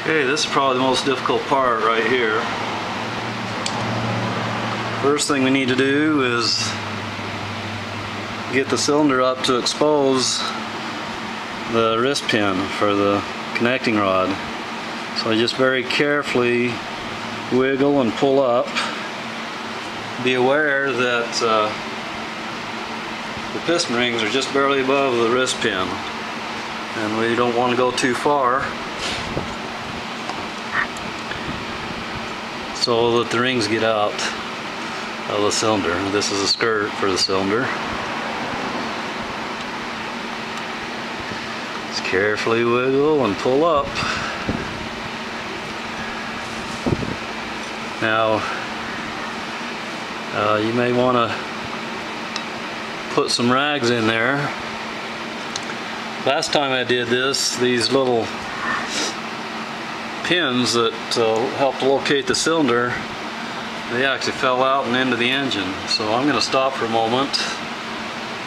Okay, this is probably the most difficult part right here. First thing we need to do is get the cylinder up to expose the wrist pin for the connecting rod. So I just very carefully wiggle and pull up. Be aware that the piston rings are just barely above the wrist pin, and we don't want to go too far so that the rings get out of the cylinder. This is a skirt for the cylinder. Just carefully wiggle and pull up. Now you may want to put some rags in there. Last time I did this, these little pins that help locate the cylinder, they actually fell out and into the engine. So I'm going to stop for a moment.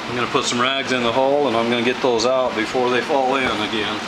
I'm going to put some rags in the hole and I'm going to get those out before they fall in again.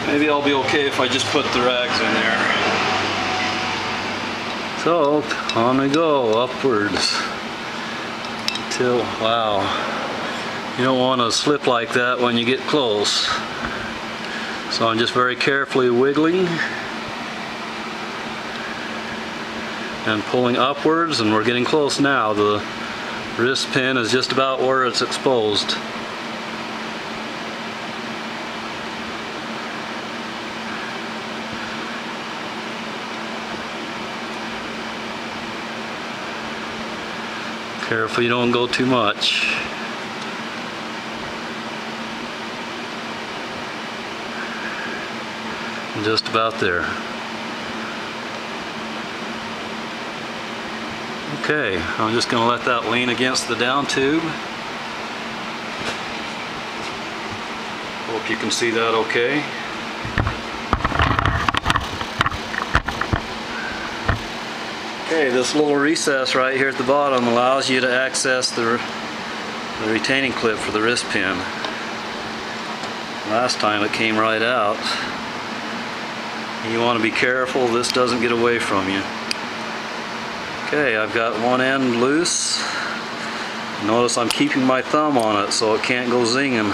Maybe I'll be okay if I just put the rags in there. So, on we go, upwards. Till, wow. You don't want to slip like that when you get close. So I'm just very carefully wiggling and pulling upwards, and we're getting close now. The wrist pin is just about where it's exposed. Careful you don't go too much. Just about there. Okay, I'm just going to let that lean against the down tube. Hope you can see that okay. Okay, this little recess right here at the bottom allows you to access the retaining clip for the wrist pin. Last time it came right out. You want to be careful this doesn't get away from you. Okay, I've got one end loose. Notice I'm keeping my thumb on it so it can't go zinging.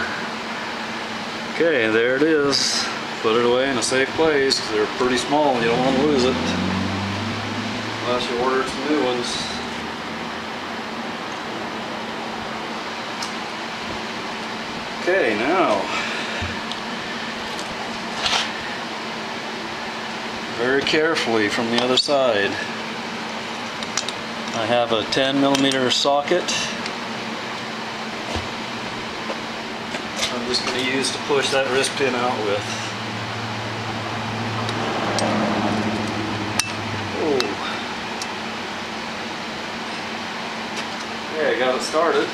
Okay, there it is. Put it away in a safe place. They're pretty small and you don't want to lose it. Unless you order some new ones. Okay, now very carefully from the other side. I have a 10mm socket. I'm just going to use to push that wrist pin out with. Okay, I got it started.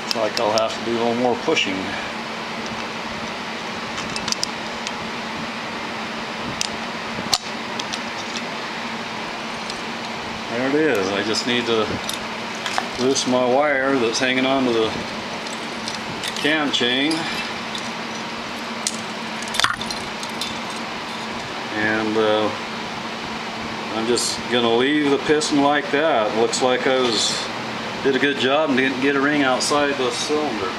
Looks like I'll have to do a little more pushing. There it is. I just need to loosen my wire that's hanging onto the cam chain. And I'm just going to leave the piston like that. Looks like I did a good job and didn't get a ring outside the cylinder.